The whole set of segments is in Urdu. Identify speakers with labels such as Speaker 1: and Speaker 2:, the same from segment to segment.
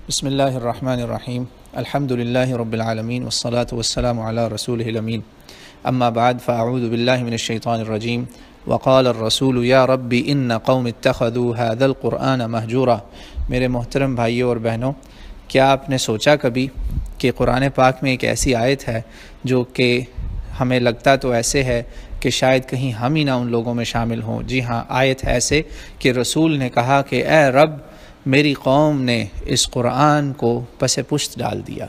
Speaker 1: بسم اللہ الرحمن الرحیم الحمد للہ رب العالمین والصلاة والسلام علی رسولہ الامین اما بعد فاعوذ باللہ من الشیطان الرجیم وقال الرسول یا رب ان قوم اتخذوا هذا القرآن مہجورا۔ میرے محترم بھائیوں اور بہنوں، کیا آپ نے سوچا کبھی کہ قرآن پاک میں ایک ایسی آیت ہے جو کہ ہمیں لگتا تو ایسے ہے کہ شاید کہیں ہم ہی نہ ان لوگوں میں شامل ہوں۔ جی ہاں، آیت ہے ایسے کہ رسول نے کہا کہ اے رب، میری قوم نے اس قرآن کو پس پشت ڈال دیا،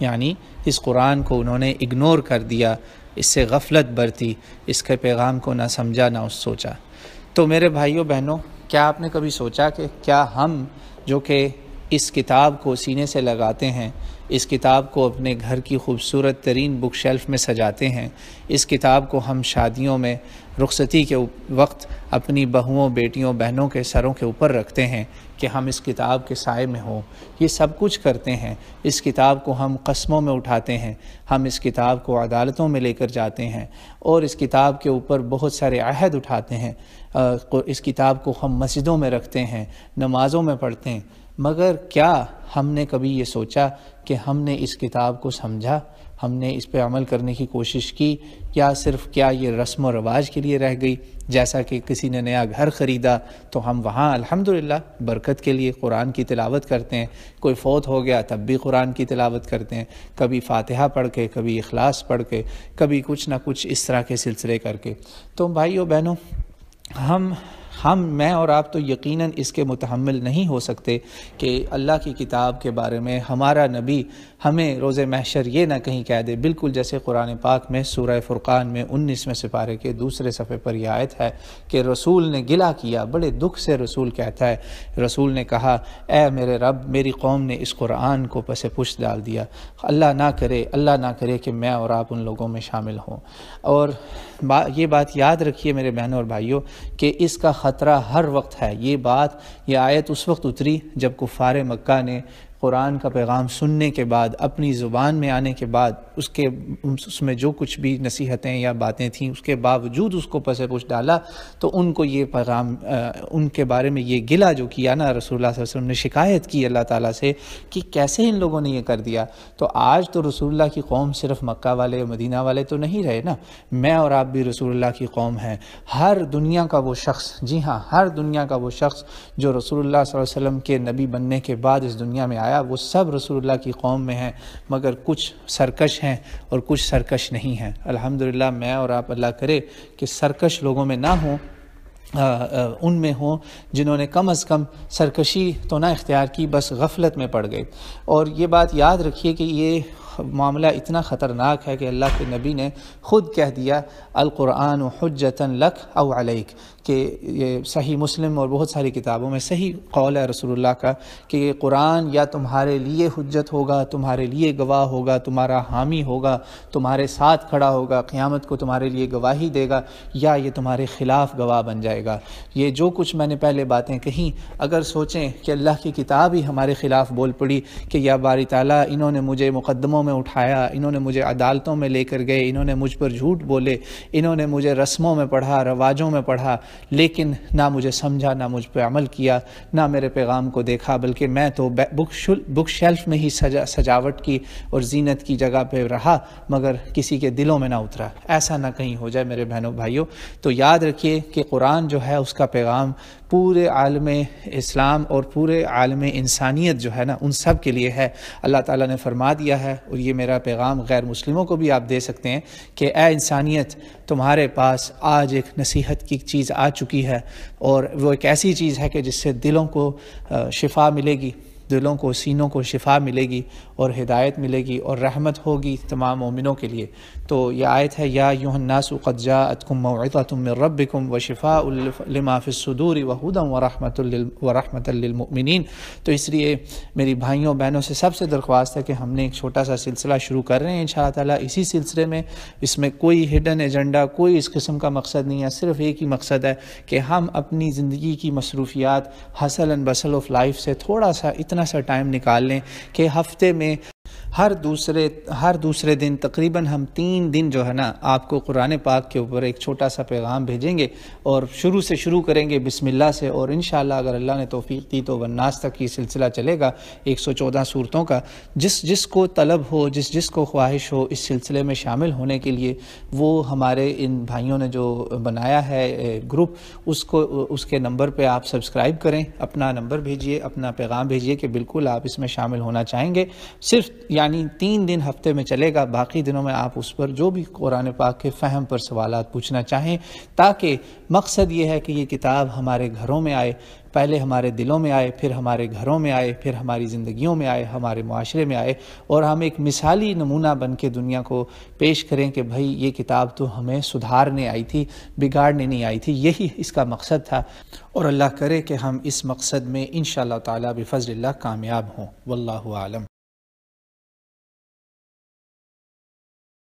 Speaker 1: یعنی اس قرآن کو انہوں نے اگنور کر دیا، اس سے غفلت برتی، اس کے پیغام کو نہ سمجھا نہ سوچا۔ تو میرے بھائیوں بہنوں، کیا آپ نے کبھی سوچا کہ کیا ہم جو کہ اس کتاب کو سینے سے لگاتے ہیں، اس کتاب کو اپنے گھر کی خوبصورت ترین بک شیلف میں سجاتے ہیں، اس کتاب کو ہم شادیوں میں رخصتی کے وقت اپنی بہوؤں، بیٹیوں، بہنوں کے سروں کے اوپر رکھتے ہیں کہ ہم اس کتاب کے سائے میں ہوں، یہ سب کچھ کرتے ہیں۔ اس کتاب کو ہم قسموں میں اٹھاتے ہیں، ہم اس کتاب کو عدالتوں میں لے کر جاتے ہیں اور اس کتاب کے اوپر بہت سارے عہد اٹھاتے ہیں۔ اس کتاب کو ہم مسجدوں میں رکھتے ہیں، نمازوں میں پڑھتے ہیں، مگر کیا ہم نے کبھی یہ سوچا کہ ہم نے اس کتاب کو سمجھا، ہم نے اس پہ عمل کرنے کی کوشش کی، یا صرف کیا یہ رسم و رواج کے لیے رہ گئی؟ جیسا کہ کسی نے نیا گھر خریدا تو ہم وہاں الحمدللہ برکت کے لیے قرآن کی تلاوت کرتے ہیں، کوئی فوت ہو گیا تب بھی قرآن کی تلاوت کرتے ہیں، کبھی فاتحہ پڑھ کے، کبھی اخلاص پڑھ کے، کبھی کچھ نہ کچھ اس طرح کے سلسلے کر کے۔ تو بھائیو بہنوں، میں اور آپ تو یقیناً اس کے متحمل نہیں ہو سکتے کہ اللہ کی کتاب کے بارے میں ہمارا نبی ہمیں روز محشر یہ نہ کہیں کہہ دے، بالکل جیسے قرآن پاک میں سورہ فرقان میں 19ویں سپارے کے دوسرے صفحے پر یہ آیت ہے کہ رسول نے گلہ کیا، بڑے دکھ سے رسول کہتا ہے، رسول نے کہا اے میرے رب، میری قوم نے اس قرآن کو پس پشت ڈال دیا، اللہ نہ کرے کہ میں اور آپ ان لوگوں میں شامل ہوں۔ اور یہ بات یاد رکھیے میرے بہنوں اور بھائیوں کہ اس کا خطرہ ہر وقت ہے۔ یہ آیت اس وقت اتری جب کفار مکہ نے قرآن کا پیغام سننے کے بعد، اپنی زبان میں آنے کے بعد، اس میں جو کچھ بھی نصیحتیں یا باتیں تھیں اس کے باوجود اس کو پس پشت ڈالا، تو ان کو یہ پیغام، ان کے بارے میں یہ گلہ جو کیا نا، رسول اللہ صلی اللہ علیہ وسلم نے شکایت کی اللہ تعالیٰ سے کہ کیسے ان لوگوں نے یہ کر دیا۔ تو آج تو رسول اللہ کی قوم صرف مکہ والے، مدینہ والے تو نہیں رہے نا، میں اور آپ بھی رسول اللہ کی قوم ہیں۔ ہر دنیا کا وہ شخص، جی ہاں، ہر دنیا کا وہ شخص جو رسول اللہ صلی اللہ علیہ وسلم کے نبی بننے کے بعد اس دنیا میں آیا، وہ سب رسول اللہ کی قوم میں ہیں، مگر کچھ سرکش ہیں اور کچھ سرکش نہیں ہیں۔ الحمدللہ میں اور آپ، اللہ کرے کہ سرکش لوگوں میں نہ ہوں، ان میں ہوں جنہوں نے کم از کم سرکشی تو نہ اختیار کی، بس غفلت میں پڑ گئے۔ اور یہ بات یاد رکھیے کہ یہ معاملہ اتنا خطرناک ہے کہ اللہ کے نبی نے خود کہہ دیا القرآن حجۃ لک او علیک، کہ یہ صحیح مسلم اور بہت ساری کتابوں میں صحیح قول ہے رسول اللہ کا کہ یہ قرآن یا تمہارے لیے حجت ہوگا، تمہارے لیے گواہ ہوگا، تمہارا حامی ہوگا، تمہارے ساتھ کھڑا ہوگا، قیامت کو تمہارے لیے گواہی دے گا، یا یہ تمہارے خلاف گواہ بن جائے گا۔ یہ جو کچھ میں نے پہلے باتیں کہیں، اگر سوچیں کہ اللہ کی کتاب ہی ہمارے خلاف بول پڑی کہ یا باری تعالیٰ، انہوں نے مجھے مقدموں میں اٹھایا، انہوں نے مجھے عدالتوں میں لے کر گئے، انہوں نے مجھ پر جھوٹ بولے، انہوں نے مجھے رسموں میں پڑھا، رواجوں میں پڑھا، لیکن نہ مجھے سمجھا، نہ مجھ پہ عمل کیا، نہ میرے پیغام کو دیکھا، بلکہ میں تو بک شیلف میں ہی سجاوٹ کی اور زینت کی جگہ پہ رہا، مگر کسی کے دلوں میں نہ اترا۔ ایسا نہ کہیں ہو جائے میرے بہنوں بھائیوں۔ تو یاد رکھیے کہ قرآن جو ہے، اس کا پیغام پورے عالم اسلام اور پورے عالم انسانیت جو ہے نا، ان سب کے لیے ہے۔ اللہ تعالیٰ نے فرما دیا ہے، اور یہ میرا پیغام غیر مسلموں کو بھی آپ دے سکتے ہیں کہ اے انسانیت، تمہارے پاس آج ایک نصیحت کی چیز آ چکی ہے، اور وہ ایک ایسی چیز ہے کہ جس سے دلوں کو شفا ملے گی، دلوں کو، سینوں کو شفا ملے گی اور ہدایت ملے گی اور رحمت ہوگی تمام مومنوں کے لیے۔ تو یہ آیت ہے یا ایھا الناس قد جاءتکم موعظۃ من ربکم وشفاء لما فی الصدور وہدی ورحمۃ للمؤمنین۔ تو اس لیے میری بھائیوں بہنوں سے سب سے درخواست ہے کہ ہم نے ایک چھوٹا سا سلسلہ شروع کر رہے ہیں انشاءاللہ تعالیٰ اسی سلسلے میں، اس میں کوئی ہڈن ایجنڈا، کوئی اس قسم کا مقصد نہیں ہے، صرف ایک ہی مقصد ہے کہ ہم اپنی زندگی کی مصروفیات، ہسل اینڈ بسل آف لائف سے تھوڑا سا اتنا سا ٹائم نکال لیں کہ ہفتے میں ہر دوسرے دن تقریباً ہم 3 دن جو ہے نا آپ کو قرآن پاک کے اوپر ایک چھوٹا سا پیغام بھیجیں گے، اور شروع کریں گے بسم اللہ سے، اور انشاءاللہ اگر اللہ نے توفیق دی تو والناس تک یہ سلسلہ چلے گا 114 صورتوں کا۔ جس کو طلب ہو، جس کو خواہش ہو اس سلسلے میں شامل ہونے کے لیے، وہ ہمارے ان بھائیوں نے جو بنایا ہے گروپ، اس کے نمبر پہ آپ سبسکرائب کریں، اپنا نمبر بھیجئے، اپنا پیغام بھیجئے کہ بالکل آپ اس میں شامل ہونا چاہیں گے۔ صرف یعنی 3 دن ہفتے میں چلے گا، باقی دنوں میں آپ اس پر جو بھی قرآن پاک کے فہم پر سوالات پوچھنا چاہیں، تاکہ مقصد یہ ہے کہ یہ کتاب ہمارے گھروں میں آئے، پہلے ہمارے دلوں میں آئے، پھر ہمارے گھروں میں آئے، پھر ہماری زندگیوں میں آئے، ہمارے معاشرے میں آئے، اور ہم ایک مثالی نمونہ بن کے دنیا کو پیش کریں کہ بھائی یہ کتاب تو ہمیں سدھارنے آئی تھی، بگاڑنے نہیں آئی تھی۔ یہی اس کا مقصد تھا، اور اللہ کرے کہ ہم اس مقصد میں انشاءاللہ تعالی بفضل اللہ کامیاب ہوں۔ واللہ اعلم۔